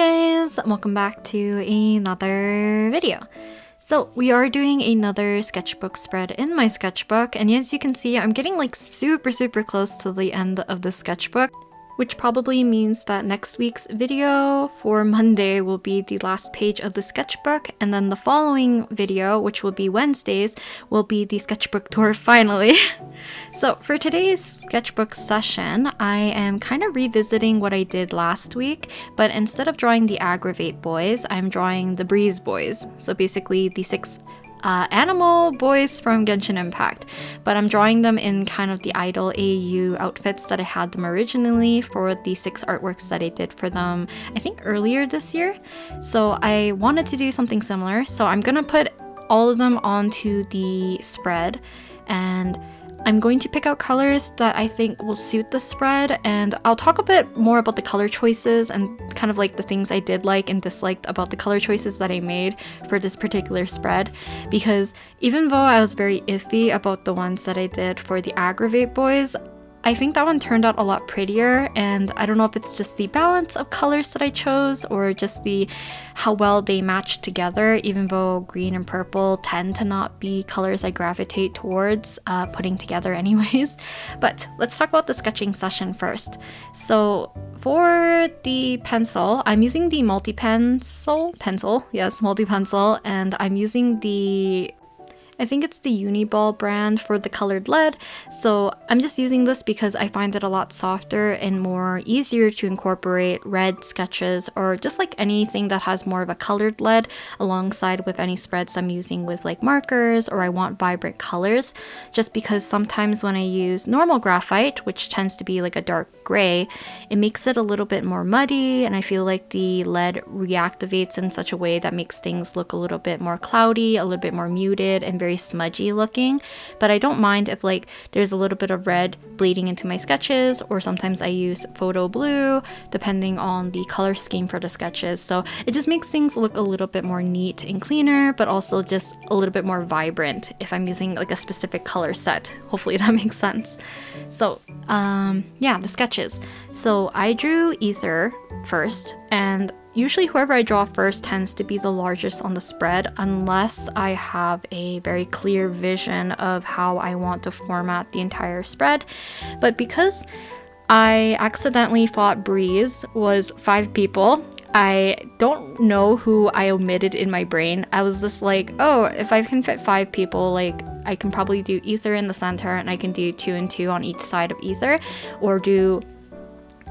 guys, welcome back to another video. So we are doing another sketchbook spread in my sketchbook, and as you can see, I'm getting like super close to the end of the sketchbook, which probably means that next week's video for Monday will be the last page of the sketchbook, and then the following video, which will be Wednesdays, will be the sketchbook tour finally. So for today's sketchbook session, I am kind of revisiting what I did last week, but instead of drawing the Aggravate boys, I'm drawing the Breeze boys. So basically the six animal boys from Genshin Impact, but I'm drawing them in kind of the Idol AU outfits that I had them originally for the 6 artworks that I did for them, I think earlier this year. So I wanted to do something similar, so I'm gonna put all of them onto the spread, and I'm going to pick out colors that I think will suit the spread, and I'll talk a bit more about the color choices and kind of like the things I did like and disliked about the color choices that I made for this particular spread, because even though I was very iffy about the ones that I did for the Aggravate boys, I think that one turned out a lot prettier, and I don't know if it's just the balance of colors that I chose or just how well they match together, even though green and purple tend to not be colors I gravitate towards putting together anyways. But let's talk about the sketching session first. So for the pencil, I'm using the multi-pencil, and I'm using I think it's the Uniball brand for the colored lead. So I'm just using this because I find it a lot softer and more easier to incorporate red sketches or just like anything that has more of a colored lead alongside with any spreads I'm using with like markers, or I want vibrant colors, just because sometimes when I use normal graphite, which tends to be like a dark gray, it makes it a little bit more muddy, and I feel like the lead reactivates in such a way that makes things look a little bit more cloudy, a little bit more muted, and very smudgy looking. But I don't mind if like there's a little bit of red bleeding into my sketches, or sometimes I use photo blue depending on the color scheme for the sketches. So it just makes things look a little bit more neat and cleaner, but also just a little bit more vibrant if I'm using like a specific color set. Hopefully that makes sense. So yeah, the sketches. So I drew Ether first, and usually whoever I draw first tends to be the largest on the spread, unless I have a very clear vision of how I want to format the entire spread. But because I accidentally thought Breeze was 5 people, I don't know who I omitted in my brain. I was just like, oh, if I can fit 5 people, like I can probably do Ether in the center, and I can do 2 and 2 on each side of Ether, or do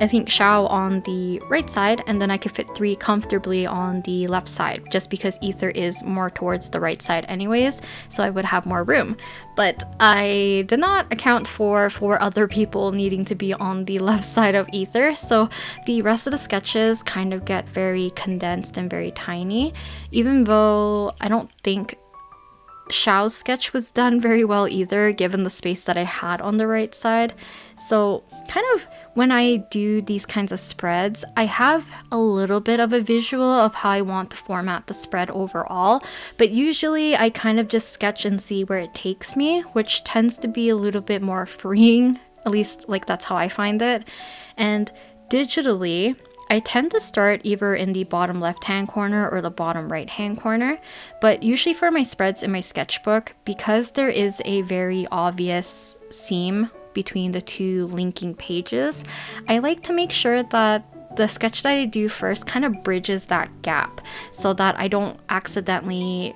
I think Shao on the right side, and then I could fit 3 comfortably on the left side, just because Ether is more towards the right side anyways, so I would have more room. But I did not account for 4 other people needing to be on the left side of Ether, so the rest of the sketches kind of get very condensed and very tiny, even though I don't think Shao's sketch was done very well either, given the space that I had on the right side. So kind of when I do these kinds of spreads, I have a little bit of a visual of how I want to format the spread overall, but usually I kind of just sketch and see where it takes me, which tends to be a little bit more freeing, at least like that's how I find it. And digitally, I tend to start either in the bottom left-hand corner or the bottom right-hand corner, but usually for my spreads in my sketchbook, because there is a very obvious seam between the 2 linking pages, I like to make sure that the sketch that I do first kind of bridges that gap so that I don't accidentally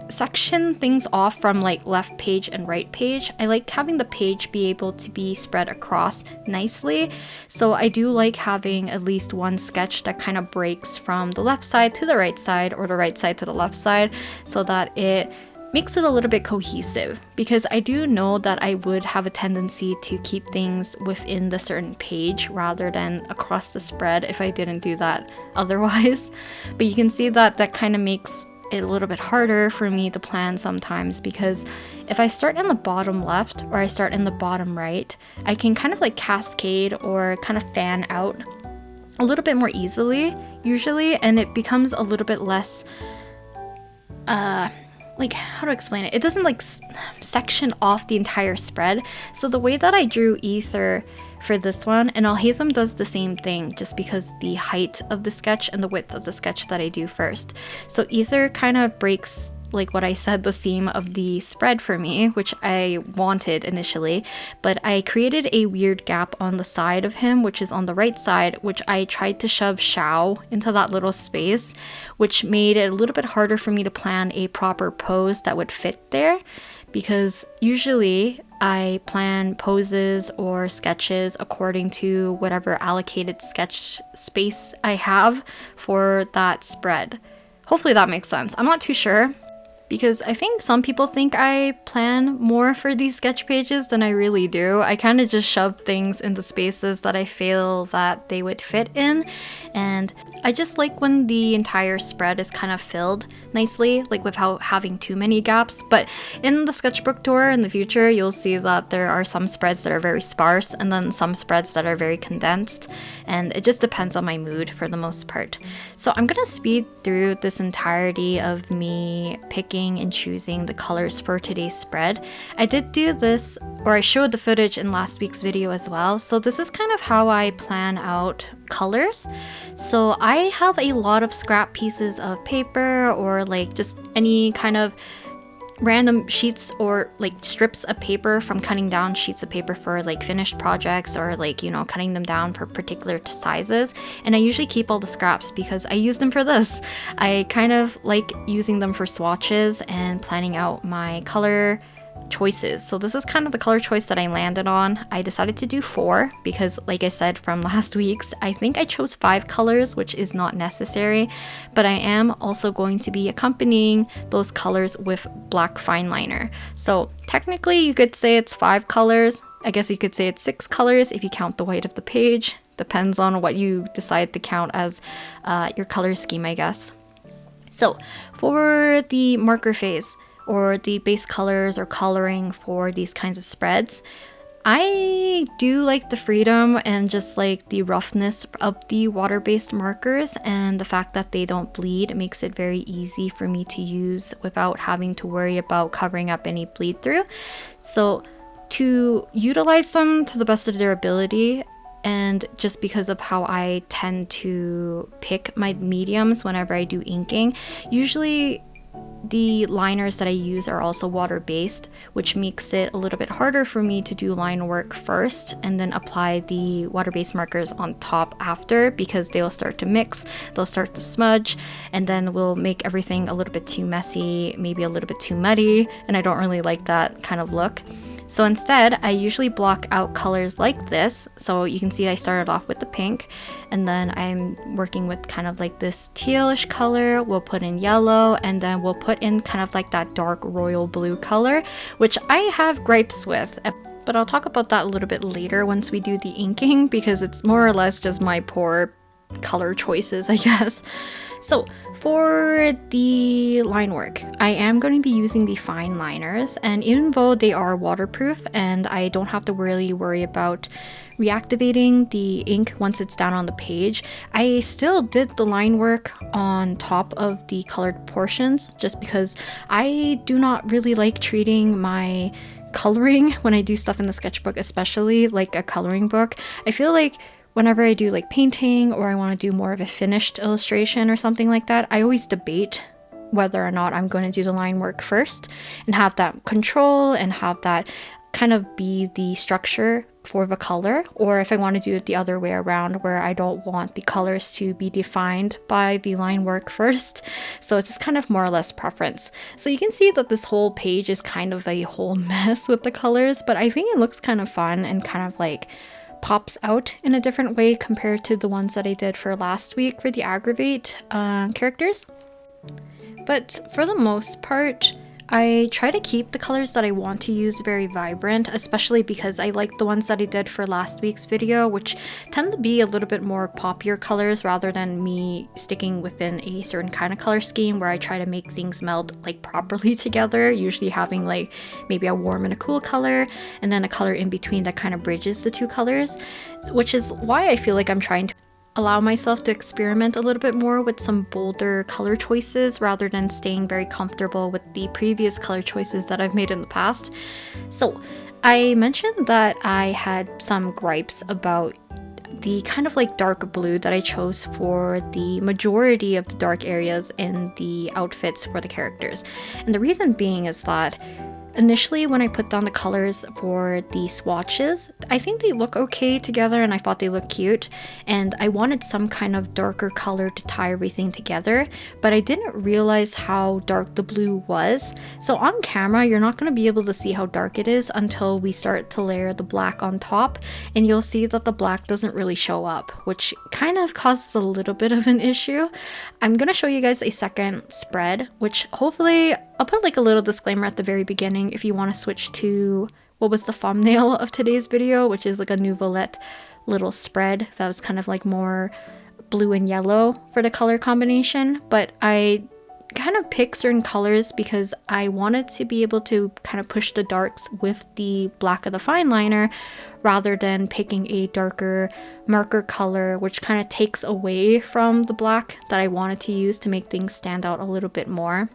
section things off from like left page and right page. I like having the page be able to be spread across nicely, so I do like having at least one sketch that kind of breaks from the left side to the right side, or the right side to the left side, so that it makes it a little bit cohesive, because I do know that I would have a tendency to keep things within the certain page rather than across the spread if I didn't do that otherwise. But you can see that that kind of makes it a little bit harder for me to plan sometimes, because if I start in the bottom left or I start in the bottom right, I can kind of like cascade or kind of fan out a little bit more easily usually, and it becomes a little bit less like, how to explain it? It doesn't like section off the entire spread. So the way that I drew Ether for this one, and Ohuhu does the same thing just because the height of the sketch and the width of the sketch that I do first. So either kind of breaks, like what I said, the seam of the spread for me, which I wanted initially, but I created a weird gap on the side of him, which is on the right side, which I tried to shove Xiao into that little space, which made it a little bit harder for me to plan a proper pose that would fit there, because usually I plan poses or sketches according to whatever allocated sketch space I have for that spread. Hopefully that makes sense. I'm not too sure, because I think some people think I plan more for these sketch pages than I really do. I kind of just shove things into spaces that I feel that they would fit in, and I just like when the entire spread is kind of filled nicely, like without having too many gaps. But in the sketchbook tour in the future, you'll see that there are some spreads that are very sparse and then some spreads that are very condensed, and it just depends on my mood for the most part. So I'm gonna speed through this entirety of me picking and choosing the colors for today's spread. I did do this, or I showed the footage in last week's video as well, so this is kind of how I plan out colors. So I have a lot of scrap pieces of paper, or like just any kind of random sheets or like strips of paper from cutting down sheets of paper for like finished projects, or like, you know, cutting them down for particular sizes. And I usually keep all the scraps because I use them for this. I kind of like using them for swatches and planning out my color choices. So this is kind of the color choice that I landed on. I decided to do 4 because, like I said from last week's, I think I chose 5 colors, which is not necessary, but I am also going to be accompanying those colors with black fine liner. So technically you could say it's 5 colors. I guess you could say it's 6 colors if you count the white of the page. Depends on what you decide to count as your color scheme, I guess. So for the marker phase, or the base colors or coloring for these kinds of spreads, I do like the freedom and just like the roughness of the water-based markers, and the fact that they don't bleed makes it very easy for me to use without having to worry about covering up any bleed through. So to utilize them to the best of their ability, and just because of how I tend to pick my mediums whenever I do inking, usually the liners that I use are also water-based, which makes it a little bit harder for me to do line work first and then apply the water-based markers on top after, because they'll start to mix, they'll start to smudge, and then will make everything a little bit too messy, maybe a little bit too muddy, and I don't really like that kind of look. So instead, I usually block out colors like this. So you can see I started off with the pink, and then I'm working with kind of like this tealish color. We'll put in yellow, and then we'll put in kind of like that dark royal blue color, which I have gripes with. But I'll talk about that a little bit later once we do the inking, because it's more or less just my poor color choices, I guess. So for the line work, I am going to be using the fine liners, and even though they are waterproof and I don't have to really worry about reactivating the ink once it's down on the page, I still did the line work on top of the colored portions, just because I do not really like treating my coloring when I do stuff in the sketchbook, especially like a coloring book. I feel like whenever I do like painting, or I want to do more of a finished illustration or something like that, I always debate whether or not I'm going to do the line work first and have that control and have that kind of be the structure for the color, or if I want to do it the other way around, where I don't want the colors to be defined by the line work first. So it's just kind of more or less preference. So you can see that this whole page is kind of a whole mess with the colors, but I think it looks kind of fun and kind of like pops out in a different way compared to the ones that I did for last week for the aggravate characters. But for the most part, I try to keep the colors that I want to use very vibrant, especially because I like the ones that I did for last week's video, which tend to be a little bit more poppier colors rather than me sticking within a certain kind of color scheme where I try to make things meld like properly together, usually having like maybe a warm and a cool color and then a color in between that kind of bridges the two colors, which is why I feel like I'm trying to allow myself to experiment a little bit more with some bolder color choices rather than staying very comfortable with the previous color choices that I've made in the past. So I mentioned that I had some gripes about the kind of like dark blue that I chose for the majority of the dark areas in the outfits for the characters. And the reason being is that initially when I put down the colors for the swatches, I think they look okay together and I thought they looked cute, and I wanted some kind of darker color to tie everything together, but I didn't realize how dark the blue was. So on camera you're not going to be able to see how dark it is until we start to layer the black on top, and you'll see that the black doesn't really show up, which kind of causes a little bit of an issue. I'm going to show you guys a second spread, which hopefully I'll put like a little disclaimer at the very beginning if you want to switch to what was the thumbnail of today's video, which is like a Neuvillette little spread that was kind of like more blue and yellow for the color combination. But I kind of picked certain colors because I wanted to be able to kind of push the darks with the black of the fine liner rather than picking a darker marker color, which kind of takes away from the black that I wanted to use to make things stand out a little bit more.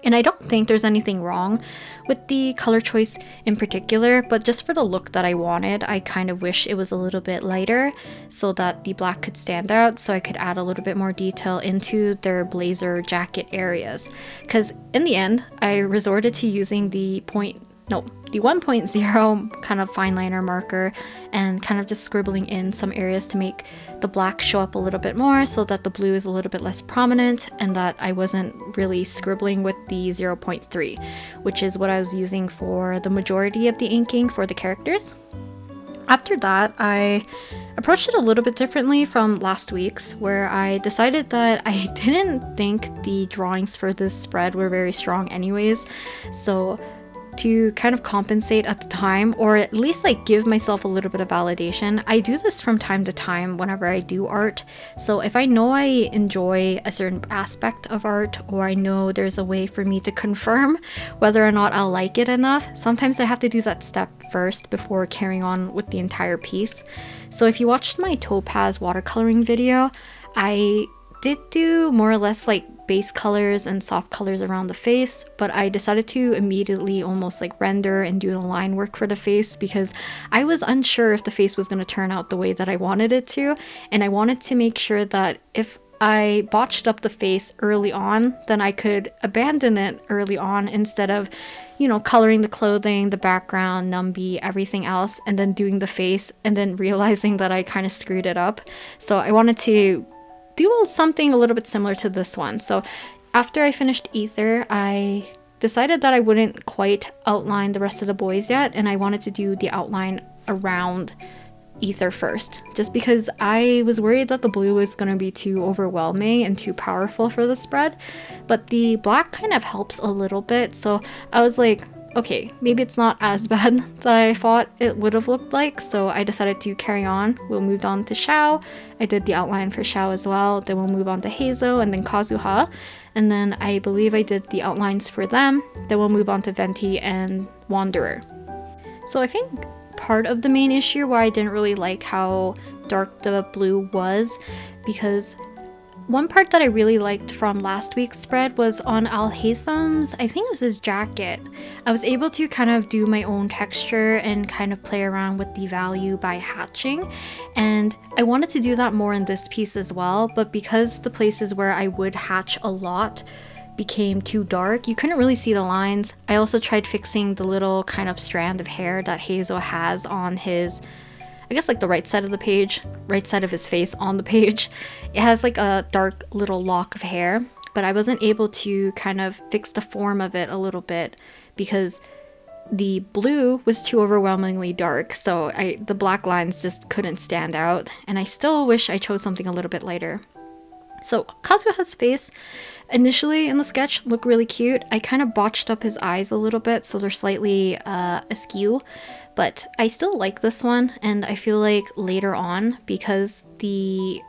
And I don't think there's anything wrong with the color choice in particular, but just for the look that I wanted, I kind of wish it was a little bit lighter so that the black could stand out, so I could add a little bit more detail into their blazer jacket areas. Because in the end, I resorted to using the 1.0 kind of fine liner marker and kind of just scribbling in some areas to make the black show up a little bit more so that the blue is a little bit less prominent and that I wasn't really scribbling with the 0.3, which is what I was using for the majority of the inking for the characters. After that, I approached it a little bit differently from last week's, where I decided that I didn't think the drawings for this spread were very strong anyways, so to kind of compensate at the time, or at least like give myself a little bit of validation, I do this from time to time whenever I do art. So if I know I enjoy a certain aspect of art, or I know there's a way for me to confirm whether or not I'll like it enough, sometimes I have to do that step first before carrying on with the entire piece. So if you watched my Topaz watercoloring video, I did do more or less like base colors and soft colors around the face, but I decided to immediately almost like render and do the line work for the face because I was unsure if the face was going to turn out the way that I wanted it to, and I wanted to make sure that if I botched up the face early on, then I could abandon it early on instead of, you know, coloring the clothing, the background, numby, everything else, and then doing the face and then realizing that I kind of screwed it up. So I wanted to do something a little bit similar to this one. So after I finished Ether, I decided that I wouldn't quite outline the rest of the boys yet, and I wanted to do the outline around Ether first, just because I was worried that the blue was going to be too overwhelming and too powerful for the spread, but the black kind of helps a little bit. So I was like, okay, maybe it's not as bad that I thought it would have looked like, so I decided to carry on. We'll move on to Xiao. I did the outline for Xiao as well. Then we'll move on to Heizo and then Kazuha. And then I believe I did the outlines for them. Then we'll move on to Venti and Wanderer. So I think part of the main issue why I didn't really like how dark the blue was, because one part that I really liked from last week's spread was on Al-Haytham's, I think it was his jacket. I was able to kind of do my own texture and kind of play around with the value by hatching, and I wanted to do that more in this piece as well, but because the places where I would hatch a lot became too dark, you couldn't really see the lines. I also tried fixing the little kind of strand of hair that Heizo has on his, I guess like the right side of the page, right side of his face on the page. It has like a dark little lock of hair, but I wasn't able to kind of fix the form of it a little bit because the blue was too overwhelmingly dark, so the black lines just couldn't stand out, and I still wish I chose something a little bit lighter. So Kazuha's face initially in the sketch looked really cute. I kind of botched up his eyes a little bit, so they're slightly askew, but I still like this one, and I feel like later on, because the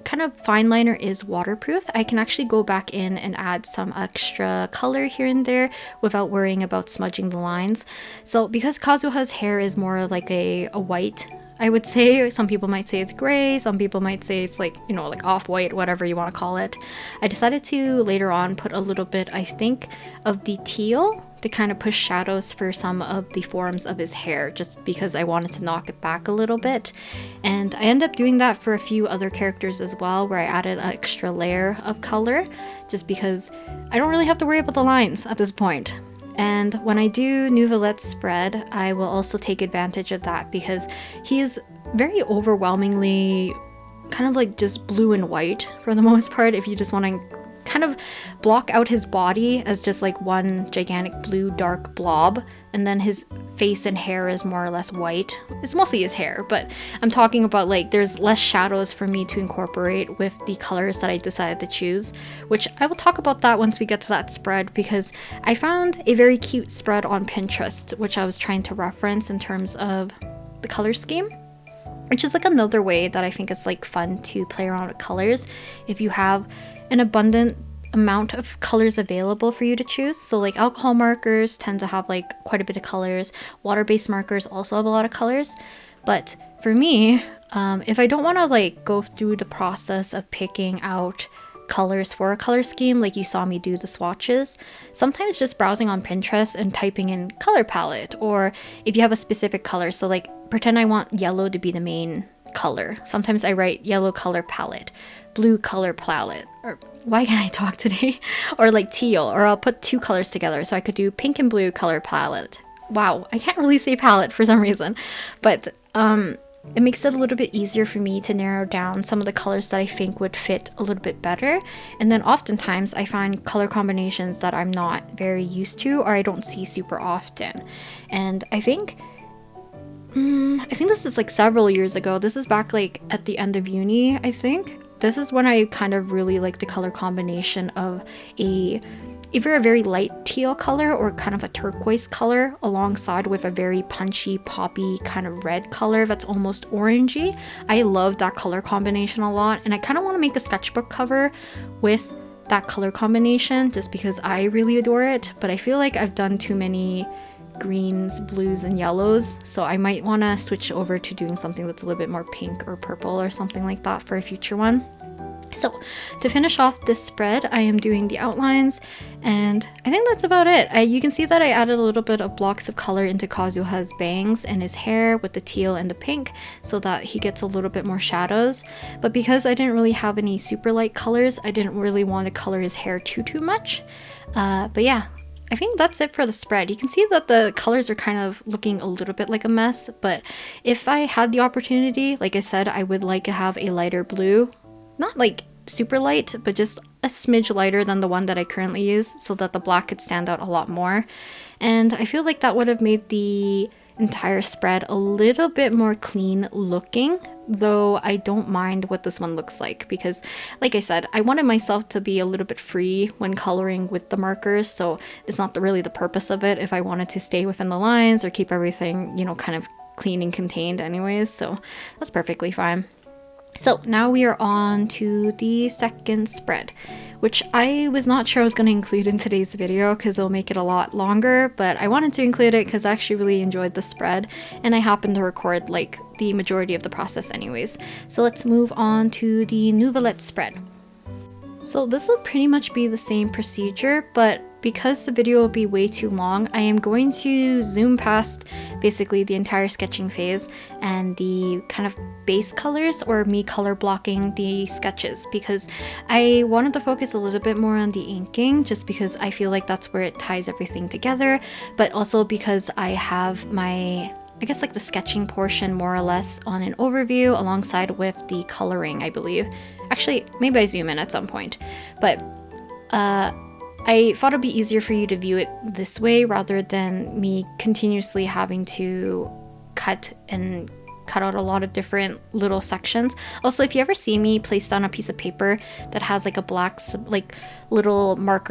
kind of fine liner is waterproof, I can actually go back in and add some extra color here and there without worrying about smudging the lines. So because Kazuha's hair is more like a white, I would say, some people might say it's gray, some people might say it's like, you know, like off-white, whatever you want to call it. I decided to later on put a little bit, I think, of the teal to kind of push shadows for some of the forms of his hair, just because I wanted to knock it back a little bit. And I ended up doing that for a few other characters as well, where I added an extra layer of color, just because I don't really have to worry about the lines at this point. And when I do Neuvillette Spread, I will also take advantage of that, because he is very overwhelmingly kind of like just blue and white for the most part. If you just want to kind of block out his body as just like one gigantic blue dark blob, and then his face and hair is more or less white. It's mostly his hair, but I'm talking about like there's less shadows for me to incorporate with the colors that I decided to choose, which I will talk about that once we get to that spread, because I found a very cute spread on Pinterest which I was trying to reference in terms of the color scheme, which is like another way that I think it's like fun to play around with colors if you have an abundant amount of colors available for you to choose. So like alcohol markers tend to have like quite a bit of colors. Water-based markers also have a lot of colors. But for me, if I don't want to like go through the process of picking out colors for a color scheme like you saw me do the swatches, sometimes just browsing on Pinterest and typing in color palette, or if you have a specific color, so like pretend I want yellow to be the main color, sometimes I write yellow color palette, blue color palette, or why can't I talk today? Or like teal, or I'll put two colors together, so I could do pink and blue color palette. Wow, I can't really say palette for some reason, but it makes it a little bit easier for me to narrow down some of the colors that I think would fit a little bit better. And then oftentimes I find color combinations that I'm not very used to or I don't see super often. And I think this is like several years ago. This is back like at the end of uni, I think. This is when I kind of really like the color combination of either a very light teal color or kind of a turquoise color alongside with a very punchy, poppy kind of red color that's almost orangey. I love that color combination a lot, and I kind of want to make a sketchbook cover with that color combination just because I really adore it, but I feel like I've done too many greens, blues, and yellows, so I might want to switch over to doing something that's a little bit more pink or purple or something like that for a future one. So to finish off this spread, I am doing the outlines, and I think that's about it. You can see that I added a little bit of blocks of color into Kazuha's bangs and his hair with the teal and the pink so that he gets a little bit more shadows. But because I didn't really have any super light colors, I didn't really want to color his hair too much. But yeah, I think that's it for the spread. You can see that the colors are kind of looking a little bit like a mess, but if I had the opportunity, like I said, I would like to have a lighter blue. Not like super light, but just a smidge lighter than the one that I currently use so that the black could stand out a lot more. And I feel like that would have made the entire spread a little bit more clean looking, though I don't mind what this one looks like because, like I said, I wanted myself to be a little bit free when coloring with the markers, so it's not really the purpose of it if I wanted to stay within the lines or keep everything, you know, kind of clean and contained anyways, so that's perfectly fine. So now we are on to the second spread, which I was not sure I was going to include in today's video because it'll make it a lot longer, but I wanted to include it because I actually really enjoyed the spread and I happened to record like the majority of the process anyways. So let's move on to the Neuvillette Spread. So this will pretty much be the same procedure, but because the video will be way too long, I am going to zoom past basically the entire sketching phase and the kind of base colors, or me color blocking the sketches, because I wanted to focus a little bit more on the inking just because I feel like that's where it ties everything together, but also because I have my, I guess like the sketching portion more or less on an overview alongside with the coloring, I believe. Actually, maybe I zoom in at some point, but I thought it'd be easier for you to view it this way rather than me continuously having to cut out a lot of different little sections. Also, if you ever see me place down a piece of paper that has like a black like little mark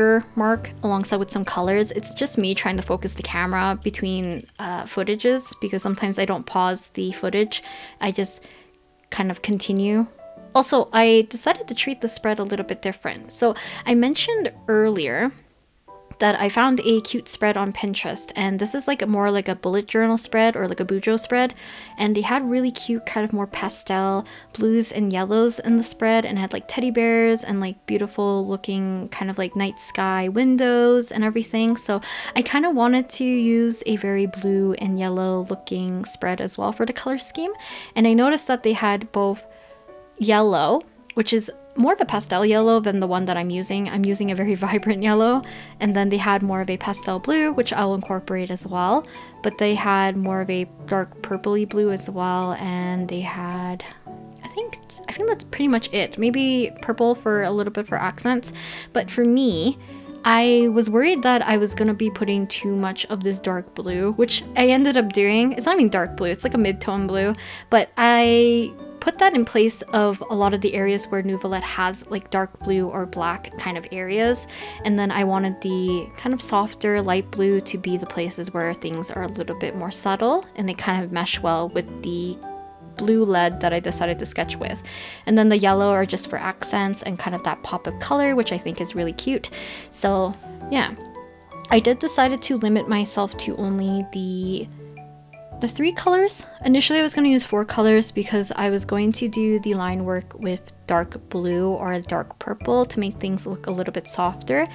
alongside with some colors, it's just me trying to focus the camera between footages, because sometimes I don't pause the footage, I just kind of continue. Also, I decided to treat the spread a little bit different. So I mentioned earlier that I found a cute spread on Pinterest, and this is like more like a bullet journal spread or like a bujo spread, and they had really cute kind of more pastel blues and yellows in the spread, and had like teddy bears and like beautiful looking kind of like night sky windows and everything. So I kind of wanted to use a very blue and yellow looking spread as well for the color scheme, and I noticed that they had both yellow, which is more of a pastel yellow than the one that I'm using. I'm using a very vibrant yellow, and then they had more of a pastel blue, which I'll incorporate as well, but they had more of a dark purpley blue as well, and they had, I think that's pretty much it. Maybe purple for a little bit for accents, but for me, I was worried that I was gonna be putting too much of this dark blue, which I ended up doing. It's not even dark blue, it's like a mid-tone blue, but I put that in place of a lot of the areas where Neuvillette has like dark blue or black kind of areas, and then I wanted the kind of softer light blue to be the places where things are a little bit more subtle and they kind of mesh well with the blue lead that I decided to sketch with. And then the yellow are just for accents and kind of that pop of color, which I think is really cute. So yeah, I did decide to limit myself to only the 3 colors. Initially I was going to use 4 colors because I was going to do the line work with dark blue or dark purple to make things look a little bit softer.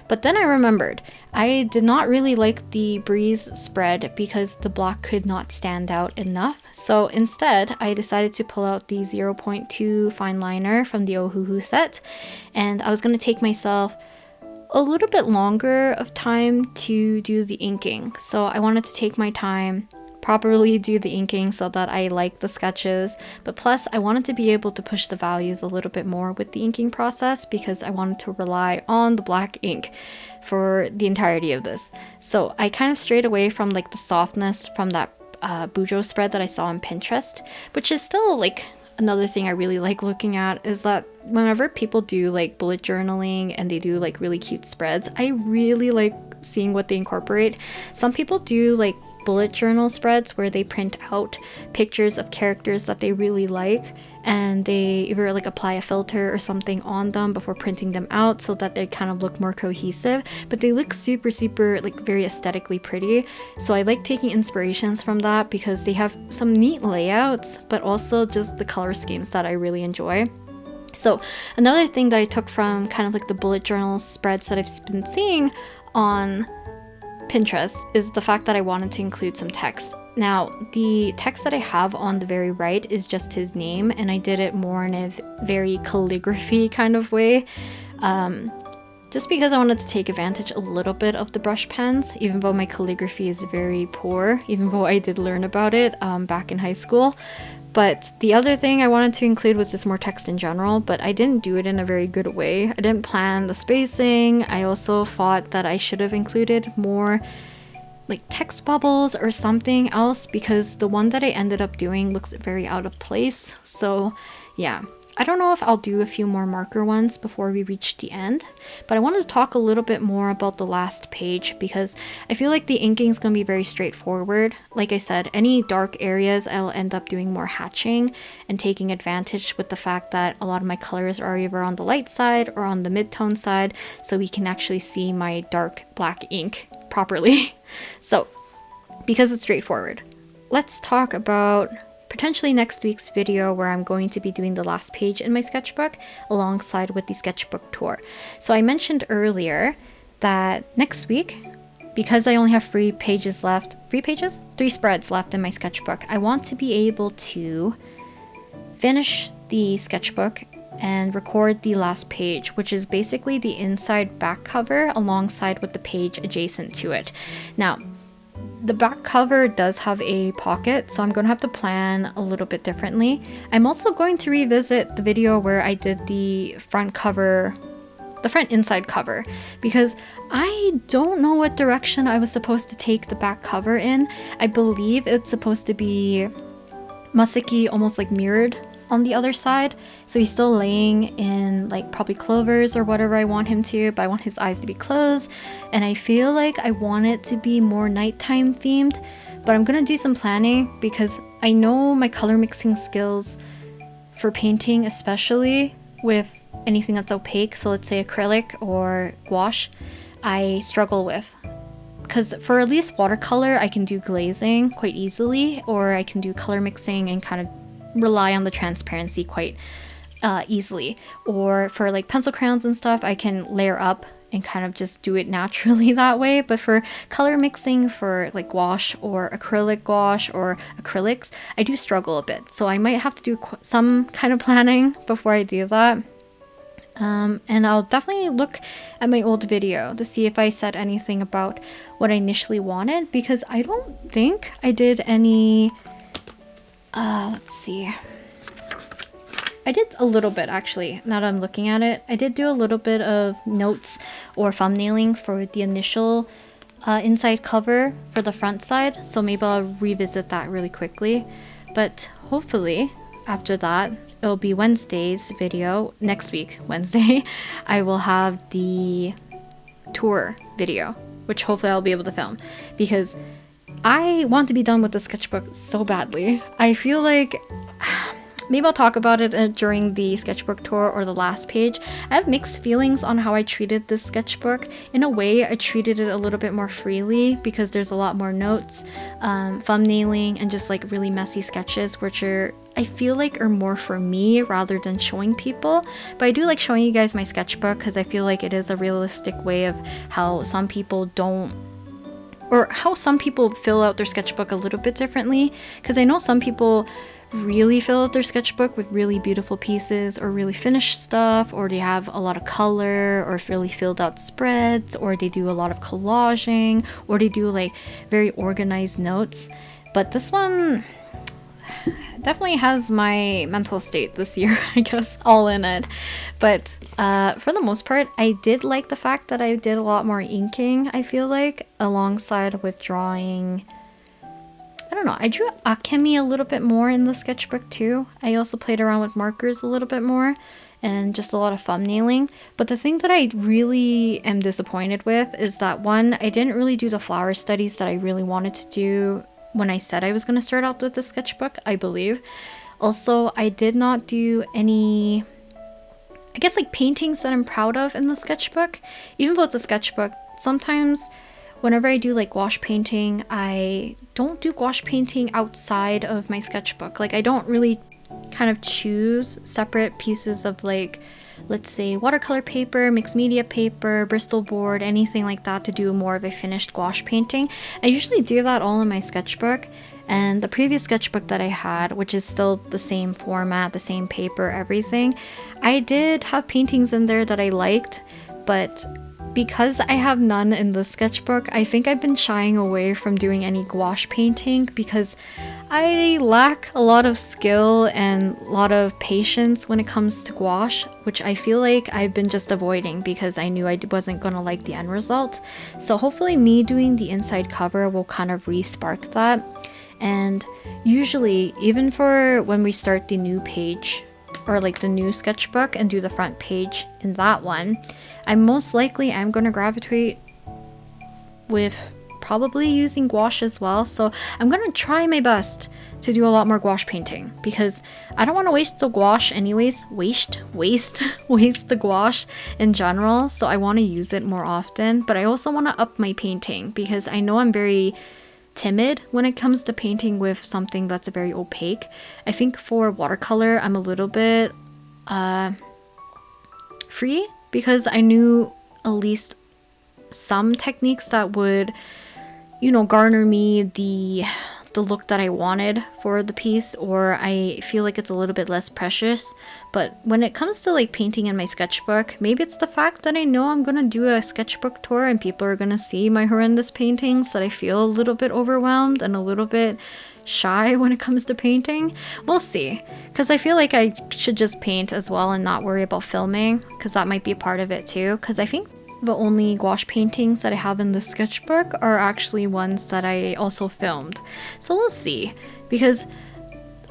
But then I remembered I did not really like the breeze spread because the black could not stand out enough. So instead I decided to pull out the 0.2 fine liner from the Ohuhu set, and I was going to take myself a little bit longer of time to do the inking. So I wanted to take my time, properly do the inking so that I like the sketches, but plus I wanted to be able to push the values a little bit more with the inking process because I wanted to rely on the black ink for the entirety of this. So I kind of strayed away from like the softness from that bujo spread that I saw on Pinterest, which is still like another thing I really like looking at, is that whenever people do like bullet journaling and they do like really cute spreads, I really like seeing what they incorporate. Some people do like bullet journal spreads where they print out pictures of characters that they really like, and they either like apply a filter or something on them before printing them out so that they kind of look more cohesive, but they look super like very aesthetically pretty. So I like taking inspirations from that because they have some neat layouts, but also just the color schemes that I really enjoy. So another thing that I took from kind of like the bullet journal spreads that I've been seeing on Pinterest is the fact that I wanted to include some text. Now, the text that I have on the very right is just his name, and I did it more in a very calligraphy kind of way, just because I wanted to take advantage a little bit of the brush pens, even though my calligraphy is very poor, even though I did learn about it back in high school. But the other thing I wanted to include was just more text in general, but I didn't do it in a very good way. I didn't plan the spacing. I also thought that I should have included more like text bubbles or something else because the one that I ended up doing looks very out of place. So yeah, I don't know if I'll do a few more marker ones before we reach the end, but I wanted to talk a little bit more about the last page because I feel like the inking is going to be very straightforward. Like I said, any dark areas I'll end up doing more hatching and taking advantage with the fact that a lot of my colors are either on the light side or on the mid-tone side, so we can actually see my dark black ink properly. So because it's straightforward, let's talk about potentially next week's video where I'm going to be doing the last page in my sketchbook alongside with the sketchbook tour. So I mentioned earlier that next week, because I only have 3 spreads left in my sketchbook, I want to be able to finish the sketchbook and record the last page, which is basically the inside back cover alongside with the page adjacent to it. Now, the back cover does have a pocket, so I'm going to have to plan a little bit differently. I'm also going to revisit the video where I did the front cover, the front inside cover, because I don't know what direction I was supposed to take the back cover in. I believe it's supposed to be Masaki almost like mirrored on the other side, so he's still laying in like probably clovers or whatever I want him to, but I want his eyes to be closed, and I feel like I want it to be more nighttime themed. But I'm gonna do some planning because I know my color mixing skills for painting, especially with anything that's opaque, so let's say acrylic or gouache, I struggle with. Because for at least watercolor, I can do glazing quite easily, or I can do color mixing and kind of rely on the transparency quite easily. Or for like pencil crayons and stuff, I can layer up and kind of just do it naturally that way. But for color mixing for like gouache or acrylic gouache or acrylics, I do struggle a bit. So I might have to do some kind of planning before I do that. And I'll definitely look at my old video to see if I said anything about what I initially wanted, because I don't think I did any, let's see. I did a little bit actually, now that I'm looking at it. I did do a little bit of notes or thumbnailing for the initial inside cover for the front side, so maybe I'll revisit that really quickly. But hopefully after that, it'll be Wednesday's video. Next week, Wednesday, I will have the tour video, which hopefully I'll be able to film, because I want to be done with the sketchbook so badly. I feel like maybe I'll talk about it during the sketchbook tour or the last page. I have mixed feelings on how I treated this sketchbook. In a way, I treated it a little bit more freely because there's a lot more notes, thumbnailing, and just like really messy sketches, which I feel like are more for me rather than showing people. But I do like showing you guys my sketchbook because I feel like it is a realistic way of how some people don't, or how some people fill out their sketchbook a little bit differently. Because I know some people really fill out their sketchbook with really beautiful pieces or really finished stuff, or they have a lot of color or really filled out spreads, or they do a lot of collaging, or they do like very organized notes. But this one definitely has my mental state this year, I guess, all in it. But for the most part, I did like the fact that I did a lot more inking, I feel like, alongside with drawing. I don't know, I drew alchemy a little bit more in the sketchbook too. I also played around with markers a little bit more and just a lot of thumbnailing. But the thing that I really am disappointed with is that, one, I didn't really do the flower studies that I really wanted to do when I said I was going to start out with the sketchbook, I believe. Also, I did not do any, I guess, like paintings that I'm proud of in the sketchbook. Even though it's a sketchbook, sometimes whenever I do like gouache painting, I don't do gouache painting outside of my sketchbook. Like I don't really kind of choose separate pieces of like, let's say watercolor paper, mixed media paper, Bristol board, anything like that to do more of a finished gouache painting. I usually do that all in my sketchbook. And the previous sketchbook that I had, which is still the same format, the same paper, everything, I did have paintings in there that I liked, but because I have none in the sketchbook, I think I've been shying away from doing any gouache painting because I lack a lot of skill and a lot of patience when it comes to gouache, which I feel like I've been just avoiding because I knew I wasn't going to like the end result. So hopefully me doing the inside cover will kind of re-spark that. And usually, even for when we start the new page, or like the new sketchbook and do the front page in that one, I most likely am going to gravitate with probably using gouache as well. So I'm going to try my best to do a lot more gouache painting because I don't want to waste the gouache anyways. Waste the gouache in general. So I want to use it more often, but I also want to up my painting because I know I'm very timid when it comes to painting with something that's very opaque. I think for watercolor, I'm a little bit free because I knew at least some techniques that would, you know, garner me the look that I wanted for the piece, or I feel like it's a little bit less precious. But when it comes to like painting in my sketchbook, maybe it's the fact that I know I'm gonna do a sketchbook tour and people are gonna see my horrendous paintings that I feel a little bit overwhelmed and a little bit shy when it comes to painting. We'll see, because I feel like I should just paint as well and not worry about filming, because that might be a part of it too, because I think the only gouache paintings that I have in the sketchbook are actually ones that I also filmed. So we'll see, because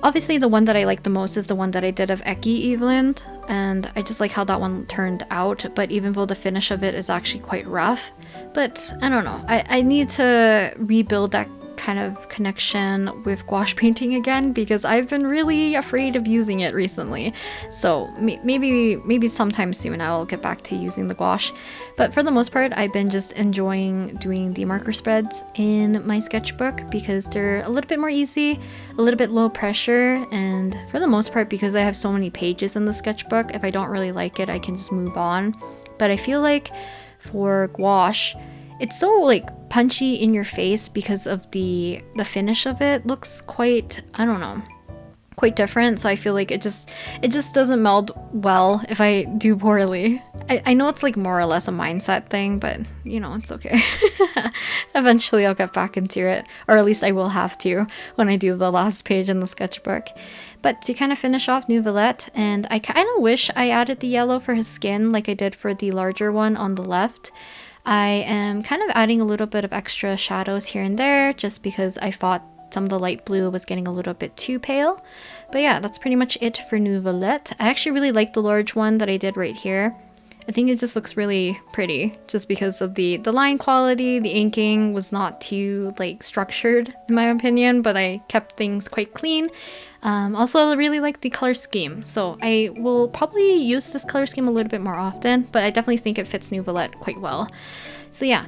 obviously the one that I like the most is the one that I did of Eki Eveland, and I just like how that one turned out, but even though the finish of it is actually quite rough. But I don't know, I need to rebuild that kind of connection with gouache painting again, because I've been really afraid of using it recently. So maybe sometime soon I'll get back to using the gouache. But for the most part, I've been just enjoying doing the marker spreads in my sketchbook because they're a little bit more easy, a little bit low pressure, and for the most part, because I have so many pages in the sketchbook, if I don't really like it, I can just move on. But I feel like for gouache, it's so like punchy in your face because of the finish of it looks quite, I don't know, quite different. So I feel like it just doesn't meld well if I do poorly. I know it's like more or less a mindset thing, but you know, it's okay. Eventually I'll get back into it, or at least I will have to when I do the last page in the sketchbook. But to kind of finish off Neuvillette, and I kind of wish I added the yellow for his skin like I did for the larger one on the left. I am kind of adding a little bit of extra shadows here and there just because I thought some of the light blue was getting a little bit too pale. But yeah, that's pretty much it for Neuvillette. I actually really like the large one that I did right here. I think it just looks really pretty just because of the line quality. The inking was not too like structured in my opinion, but I kept things quite clean. Also, I really like the color scheme, so I will probably use this color scheme a little bit more often, but I definitely think it fits Neuvillette quite well. So yeah,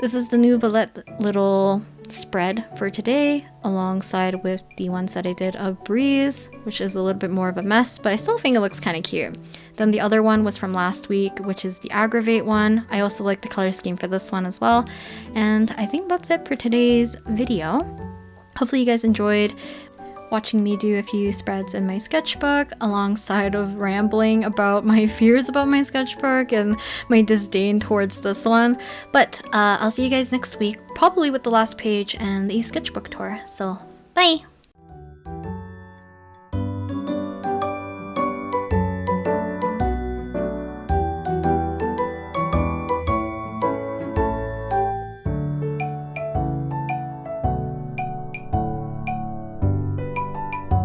this is the Neuvillette little spread for today, alongside with the ones that I did of Breeze, which is a little bit more of a mess, but I still think it looks kind of cute. Then the other one was from last week, which is the Aggravate one. I also like the color scheme for this one as well. And I think that's it for today's video. Hopefully you guys enjoyed watching me do a few spreads in my sketchbook, alongside of rambling about my fears about my sketchbook and my disdain towards this one. But I'll see you guys next week, probably with the last page and the sketchbook tour. So bye!